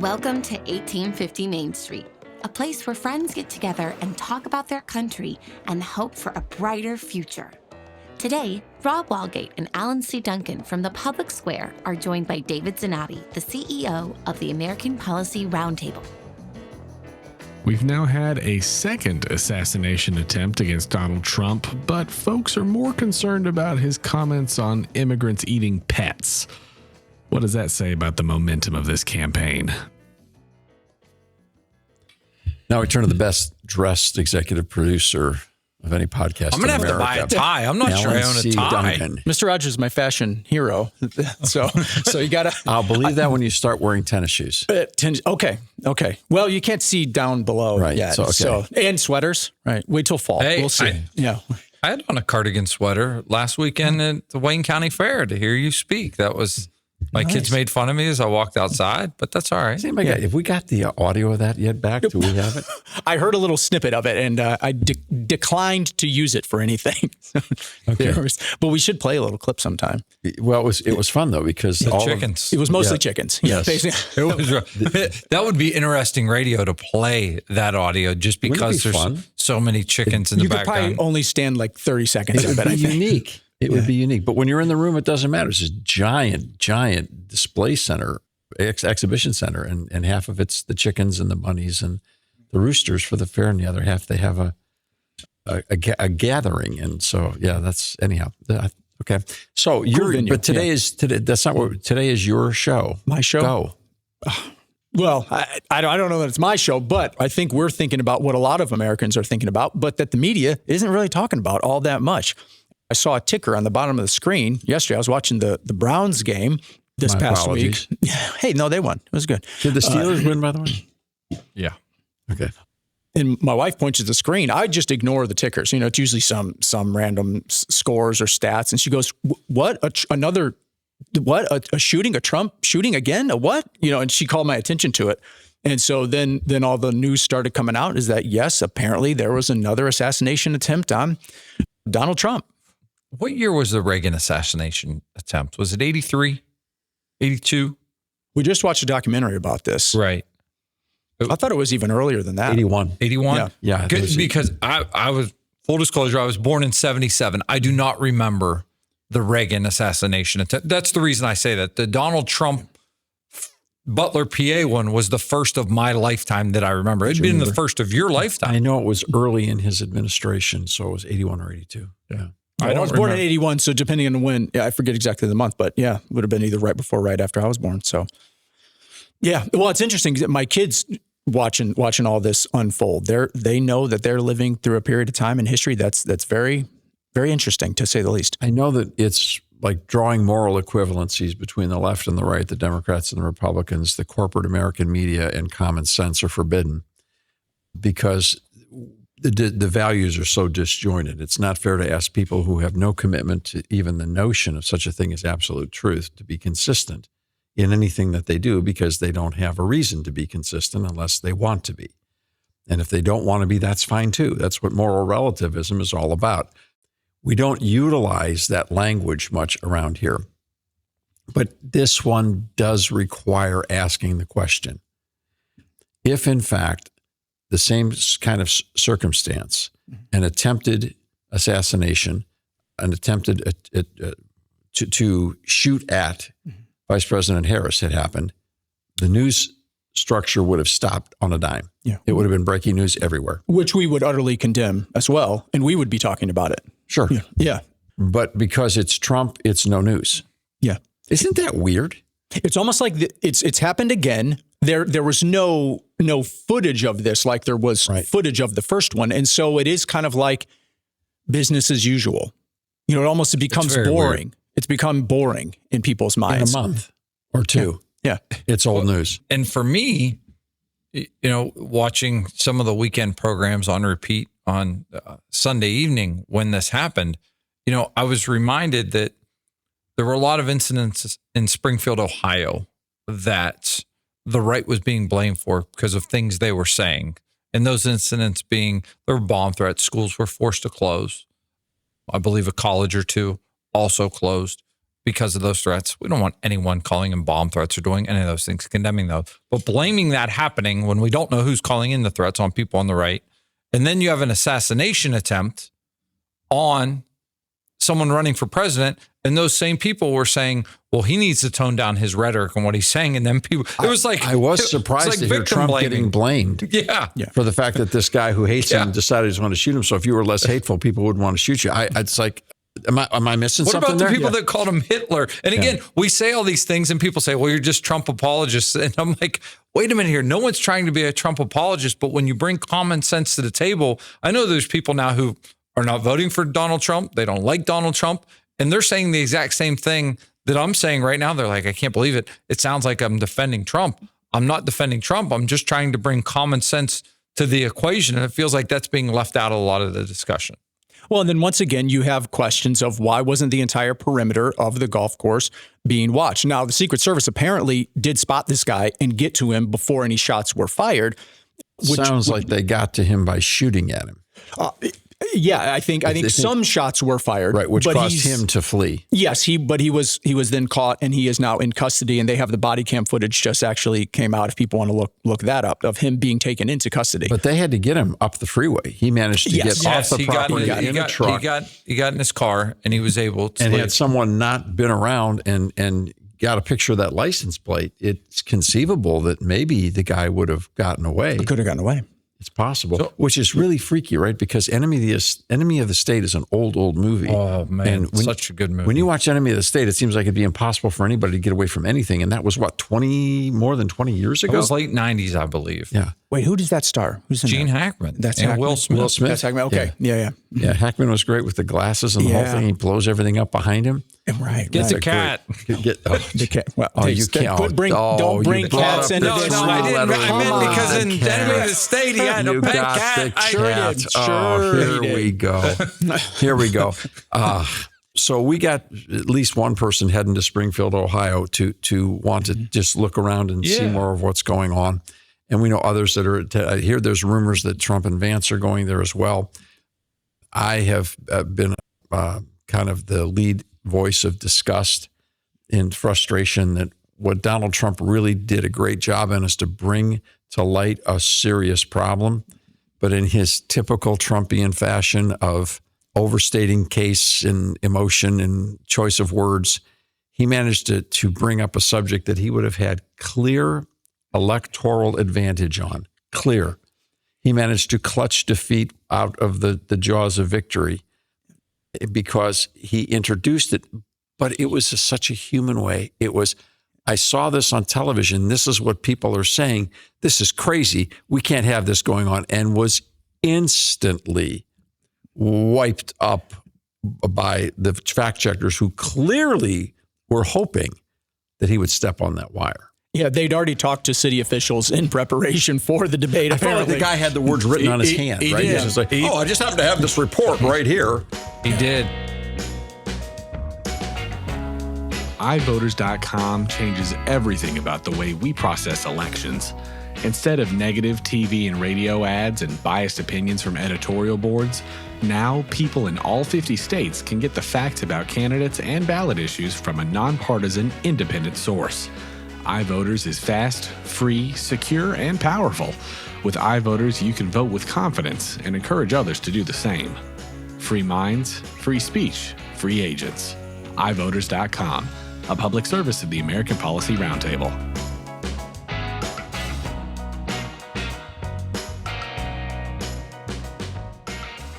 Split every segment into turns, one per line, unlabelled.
Welcome to 1850 Main Street, a place where friends get together and talk about their country and hope for a brighter future. Today, Rob Walgate and Alan C. Duncan from the Public Square are joined by David Zanotti, the CEO of the American Policy Roundtable.
We've now had a second assassination attempt against Donald Trump, but folks are more concerned about his comments on immigrants eating pets. What does that say about the momentum of this campaign?
Now we turn to the best dressed executive producer of any podcast.
I'm going to have to buy a tie. I'm not sure I own a tie.
Duncan.
Mr. Rogers is my fashion hero. So you got to...
I'll believe that when you start wearing tennis shoes.
Okay. Well, you can't see down below yet. So, and sweaters. Right. Wait till fall.
Hey,
we'll see.
I had on a cardigan sweater last weekend at the Wayne County Fair to hear you speak. That was... My kids made fun of me as I walked outside, but that's all right.
Have we got the audio of that yet back? Do we have it?
I heard a little snippet of it, and I declined to use it for anything.
Okay.
But we should play a little clip sometime.
Well, it was fun, though, because
chickens.
It was mostly chickens.
Yes.
Basically.
That would be interesting radio to play that audio just because there's so many chickens in the background.
You could probably only stand like 30 seconds.
It would be unique. It would be unique. But when you're in the room, it doesn't matter. It's this giant display center, exhibition center, and half of it's the chickens and the bunnies and the roosters for the fair, and the other half they have a gathering. And so, that's anyhow. Okay. So today that's not what today is your show.
My show.
Go.
Well, I don't know that it's my show, but I think we're thinking about what a lot of Americans are thinking about, but that the media isn't really talking about all that much. I saw a ticker on the bottom of the screen yesterday. I was watching the Browns game this past week. Hey, no, they won. It was good.
Did the Steelers win, by the way?
Yeah.
Okay.
And my wife points at the screen. I just ignore the tickers. It's usually some random scores or stats. And she goes, "What? A shooting? A Trump shooting again? A what?" And she called my attention to it. And so then all the news started coming out is that, yes, apparently there was another assassination attempt on Donald Trump.
What year was the Reagan assassination attempt? Was it 83, 82?
We just watched a documentary about this.
Right.
I thought it was even earlier than that.
81.
81?
Yeah.
Because I was, full disclosure, I was born in 77. I do not remember the Reagan assassination attempt. That's the reason I say that. The Donald Trump Butler PA one was the first of my lifetime that I remember. It'd been the first of your lifetime.
I know it was early in his administration, so it was 81 or 82. Yeah.
I was born in 81, so depending on when, I forget exactly the month, but it would have been either right before or right after I was born. So, well, it's interesting that my kids watching all this unfold. They know that they're living through a period of time in history that's very, very interesting, to say the least.
I know that it's like drawing moral equivalencies between the left and the right, the Democrats and the Republicans, the corporate American media and common sense are forbidden because the values are so disjointed. It's not fair to ask people who have no commitment to even the notion of such a thing as absolute truth to be consistent in anything that they do because they don't have a reason to be consistent unless they want to be. And if they don't want to be, that's fine too. That's what moral relativism is all about. We don't utilize that language much around here. But this one does require asking the question. If, in fact, the same kind of circumstance, an attempted assassination, an attempted to shoot at Vice President Harris had happened, the news structure would have stopped on a dime.
Yeah.
It would have been breaking news everywhere.
Which we would utterly condemn as well, and we would be talking about it.
Sure.
Yeah.
But because it's Trump, it's no news.
Yeah.
Isn't that weird?
It's almost like it's happened again. There was no footage of this like there was footage of the first one. And so it is kind of like business as usual. It almost becomes boring. Weird. It's become boring in people's minds.
In a month or two.
Yeah.
It's old news.
And for me, watching some of the weekend programs on repeat on Sunday evening when this happened, I was reminded that there were a lot of incidents in Springfield, Ohio, that the right was being blamed for because of things they were saying. And those incidents being, there were bomb threats, schools were forced to close. I believe a college or two also closed. because of those threats. We don't want anyone calling in bomb threats or doing any of those things, condemning those, but blaming that happening when we don't know who's calling in the threats on people on the right. And then you have an assassination attempt on someone running for president. And those same people were saying, well, he needs to tone down his rhetoric and what he's saying. And then people, it was like,
I was surprised to hear Trump getting blamed for the fact that this guy who hates him decided he was going to shoot him. So if you were less hateful, people wouldn't want to shoot you. It's like, am I missing something there?
What about the people that called him Hitler? And again, we say all these things and people say, well, you're just Trump apologists. And I'm like, wait a minute here. No one's trying to be a Trump apologist, but when you bring common sense to the table, I know there's people now who are not voting for Donald Trump. They don't like Donald Trump. And they're saying the exact same thing that I'm saying right now. They're like, I can't believe it. It sounds like I'm defending Trump. I'm not defending Trump. I'm just trying to bring common sense to the equation. And it feels like that's being left out of a lot of the discussion.
Well, and then once again, you have questions of why wasn't the entire perimeter of the golf course being watched? Now, the Secret Service apparently did spot this guy and get to him before any shots were fired.
Sounds like they got to him by shooting at him.
Yeah, I think some shots were fired,
right, which caused him to flee.
Yes, he was then caught, and he is now in custody. And they have the body cam footage just actually came out. If people want to look that up, of him being taken into custody.
But they had to get him up the freeway. He managed to get off the property in a truck.
He got in his car, and he was able to.
And had someone not been around and got a picture of that license plate, it's conceivable that maybe the guy would have gotten away.
Could have gotten away.
It's possible, which is really freaky, right? Because Enemy of the State is an old movie.
Oh, man, such a good movie.
When you watch Enemy of the State, it seems like it'd be impossible for anybody to get away from anything. And that was, more than 20 years ago?
It was late 90s, I believe.
Yeah.
Wait, who does that star? Who's in
Gene
that?
Hackman.
That's
and
Hackman.
Will Smith.
Will Smith.
That's Hackman. Okay. Yeah.
Yeah, Hackman was great with the glasses and the whole thing. He blows everything up behind him.
Right.
Get the cat.
The
cat. Well,
you can't.
Don't bring cats into this.
No, I didn't. I meant because in Enemy of the State, he had a pet cat.
Sure did.
We go. Here we go. So we got at least one person heading to Springfield, Ohio to want to just look around and see more of what's going on. And we know others that are, I hear there's rumors that Trump and Vance are going there as well. I have been kind of the lead voice of disgust and frustration that what Donald Trump really did a great job in is to bring to light a serious problem. But in his typical Trumpian fashion of overstating case and emotion and choice of words, he managed to bring up a subject that he would have had clear electoral advantage on. Clear. He managed to clutch defeat out of the jaws of victory because he introduced it, but it was such a human way. It was, I saw this on television. This is what people are saying. This is crazy. We can't have this going on, and was instantly wiped up by the fact checkers who clearly were hoping that he would step on that wire.
Yeah, they'd already talked to city officials in preparation for the debate.
I felt like the guy had the words written on his hand, right?
Did.
He was like, I just happen to have this report right here.
He did.
iVoters.com changes everything about the way we process elections. Instead of negative TV and radio ads and biased opinions from editorial boards, now people in all 50 states can get the facts about candidates and ballot issues from a nonpartisan, independent source. iVoters is fast, free, secure, and powerful. With iVoters, you can vote with confidence and encourage others to do the same. Free minds, free speech, free agents. iVoters.com, a public service of the American Policy Roundtable.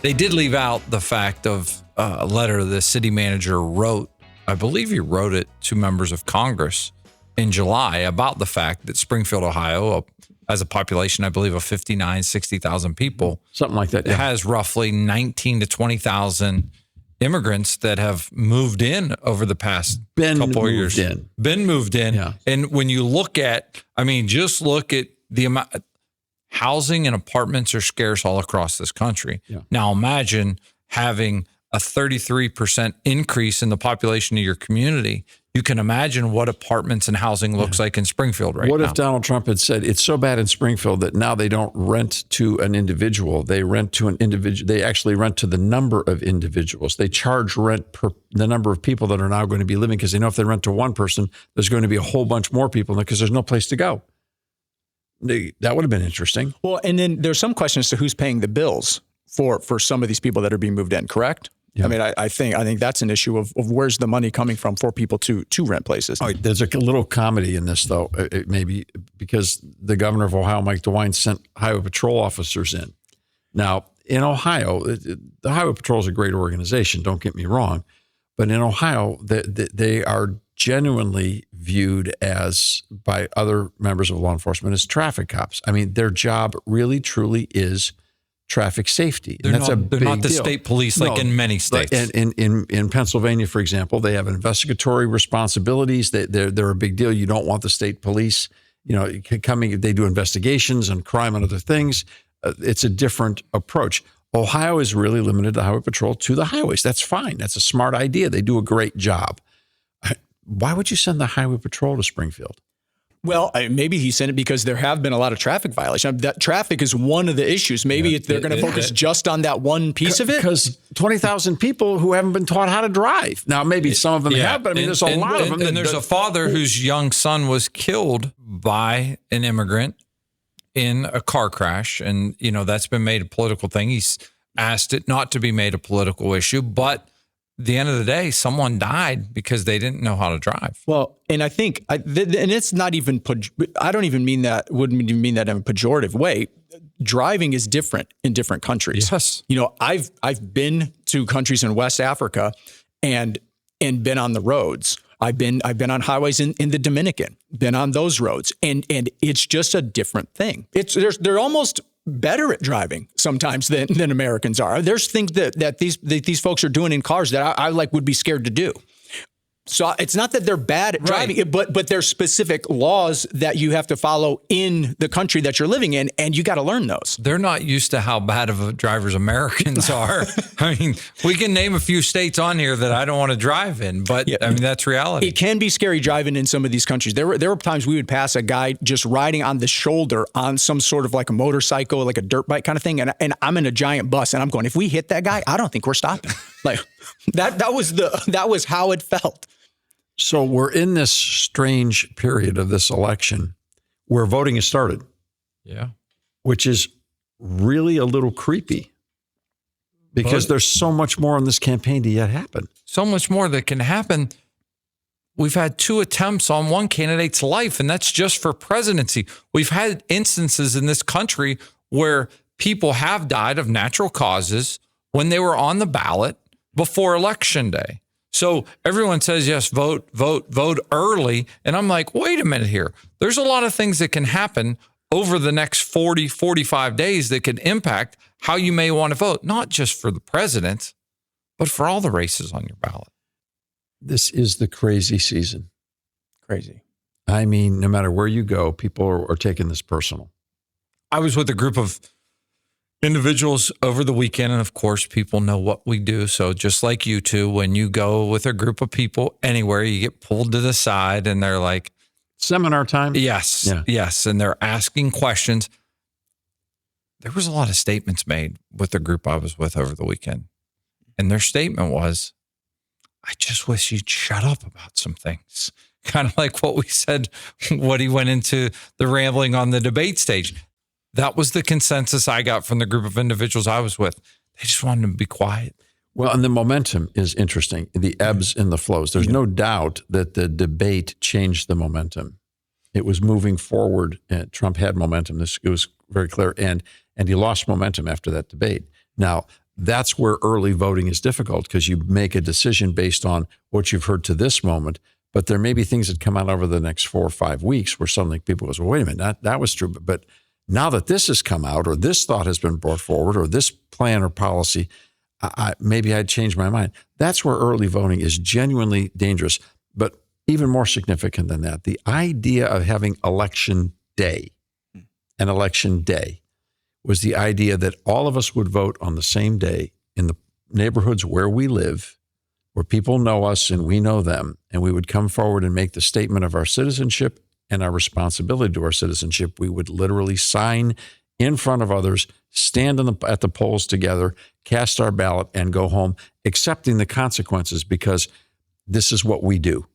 They did leave out the fact of a letter the city manager wrote. I believe he wrote it to members of Congress in July about the fact that Springfield, Ohio, has a population, I believe, of 60,000 people.
Something like that. Yeah.
Has roughly 19 to 20,000 immigrants that have moved in over the past couple of years. Been moved in.
Yeah.
And when you look at, just look at the amount. Housing and apartments are scarce all across this country.
Yeah.
Now imagine having a 33% increase in the population of your community. you can imagine what apartments and housing looks like in Springfield right now.
What if Donald Trump had said, it's so bad in Springfield that now they don't rent to an individual, they rent to an individual. They actually rent to the number of individuals. They charge rent per the number of people that are now going to be living, because they know if they rent to one person, there's going to be a whole bunch more people because there's no place to go. That would have been interesting.
Well, and then there's some questions to who's paying the bills for some of these people that are being moved in, correct? Yeah. I mean, I think that's an issue of where's the money coming from for people to rent places.
All right, there's a little comedy in this, though, maybe because the governor of Ohio, Mike DeWine, sent highway patrol officers in. Now, in Ohio, the Highway Patrol is a great organization, don't get me wrong, but in Ohio, they are genuinely viewed as, by other members of law enforcement, as traffic cops. I mean, their job really, truly is traffic safety.
They're not the
deal.
State police like in many states.
In Pennsylvania, for example, they have investigatory responsibilities. They're a big deal. You don't want the state police, coming. They do investigations and crime and other things. It's a different approach. Ohio is really limited the Highway Patrol to the highways. That's fine. That's a smart idea. They do a great job. Why would you send the Highway Patrol to Springfield?
Well, maybe he sent it because there have been a lot of traffic violations. That traffic is one of the issues. Maybe they're going to focus just on that one piece of it.
Because 20,000 people who haven't been taught how to drive. Now, maybe some of them have, but I mean, there's a lot of them.
And there's a father whose young son was killed by an immigrant in a car crash. And, that's been made a political thing. He's asked it not to be made a political issue, but at the end of the day, someone died because they didn't know how to drive.
Well, and I think, and it's not even, I don't even mean that, wouldn't even mean that in a pejorative way. Driving is different in different countries.
Yes.
I've been to countries in West Africa and been on the roads. I've been on highways in the Dominican, been on those roads, and it's just a different thing. They're almost better at driving sometimes than Americans are. There's things that these folks are doing in cars that I would be scared to do. So it's not that they're bad at driving, but there's specific laws that you have to follow in the country that you're living in, and you got to learn those.
They're not used to how bad of drivers Americans are. I mean, we can name a few states on here that I don't want to drive in, but I mean, that's reality.
It can be scary driving in some of these countries. There were times we would pass a guy just riding on the shoulder on some sort of like a motorcycle, like a dirt bike kind of thing, and I'm in a giant bus, and I'm going, if we hit that guy, I don't think we're stopping. Like that was how it felt.
So we're in this strange period of this election where voting has started.
Yeah.
Which is really a little creepy because there's so much more on this campaign to yet happen.
So much more that can happen. We've had 2 attempts on one candidate's life, and that's just for presidency. We've had instances in this country where people have died of natural causes when they were on the ballot before Election Day. So everyone says, yes, vote early. And I'm like, wait a minute here. There's a lot of things that can happen over the next 40, 45 days that could impact how you may want to vote, not just for the president, but for all the races on your ballot.
This is the crazy season.
Crazy.
I mean, no matter where you go, people are taking this personal.
I was with a group of individuals over the weekend, and of course, people know what we do. So just like you two, when you go with a group of people anywhere, you get pulled to the side and they're like,
seminar time?
Yes,
yeah.
Yes. And they're asking questions. There was a lot of statements made with the group I was with over the weekend. And their statement was, I just wish you'd shut up about some things. Kind of like what we said, what he went into the rambling on the debate stage. That was the consensus I got from the group of individuals I was with. They just wanted to be quiet.
Well, and the momentum is interesting, the ebbs and the flows. There's no doubt that the debate changed the momentum. It was moving forward, and Trump had momentum. It was very clear, and he lost momentum after that debate. Now, that's where early voting is difficult because you make a decision based on what you've heard to this moment, but there may be things that come out over the next 4 or 5 weeks where suddenly people go, well, wait a minute, that was true, but now that this has come out, or this thought has been brought forward, or this plan or policy, maybe I'd change my mind. That's where early voting is genuinely dangerous. But even more significant than that, the idea of having election day, an election day, was the idea that all of us would vote on the same day in the neighborhoods where we live, where people know us and we know them, and we would come forward and make the statement of our citizenship and our responsibility to our citizenship. We would literally sign in front of others, stand at the polls together, cast our ballot, and go home, accepting the consequences, because this is what we do.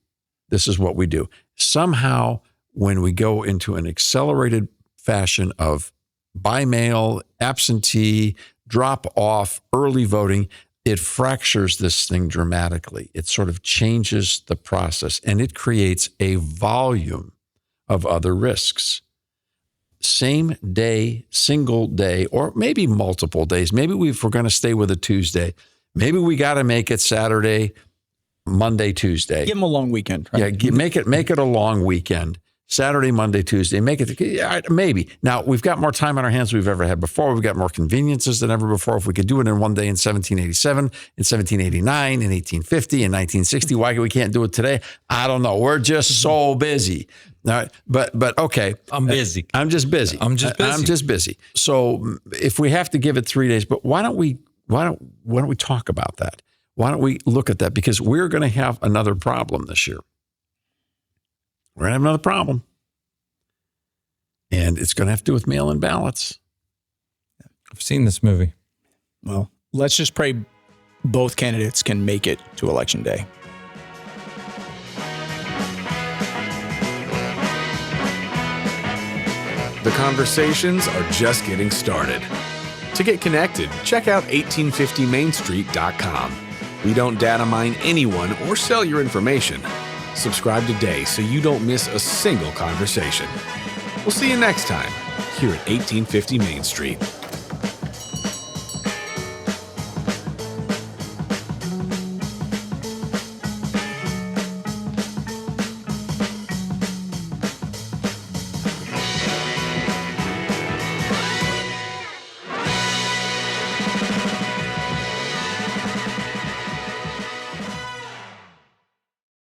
This is what we do. Somehow, when we go into an accelerated fashion of by mail, absentee, drop off, early voting, it fractures this thing dramatically. It sort of changes the process, and it creates a volume of other risks. Same day, single day, or maybe multiple days. Maybe if we're going to stay with a Tuesday, maybe we got to make it Saturday, Monday, Tuesday.
Give them a long weekend. Right?
Yeah, make it a long weekend. Saturday, Monday, Tuesday. Make it, maybe. Now, we've got more time on our hands than we've ever had before. We've got more conveniences than ever before. If we could do it in one day in 1787, in 1789, in 1850, in 1960, why we can't do it today? I don't know. We're just so busy. All right, but okay.
I'm busy.
I'm just busy.
I'm just busy.
So if we have to give it 3 days, but why don't we talk about that? Why don't we look at that? Because we're going to have another problem this year. We're going to have another problem. And it's going to have to do with mail-in ballots.
I've seen this movie.
Well, let's just pray both candidates can make it to Election Day.
The conversations are just getting started. To get connected, check out 1850mainstreet.com. We don't data mine anyone or sell your information. Subscribe today so you don't miss a single conversation. We'll see you next time here at 1850 Main Street.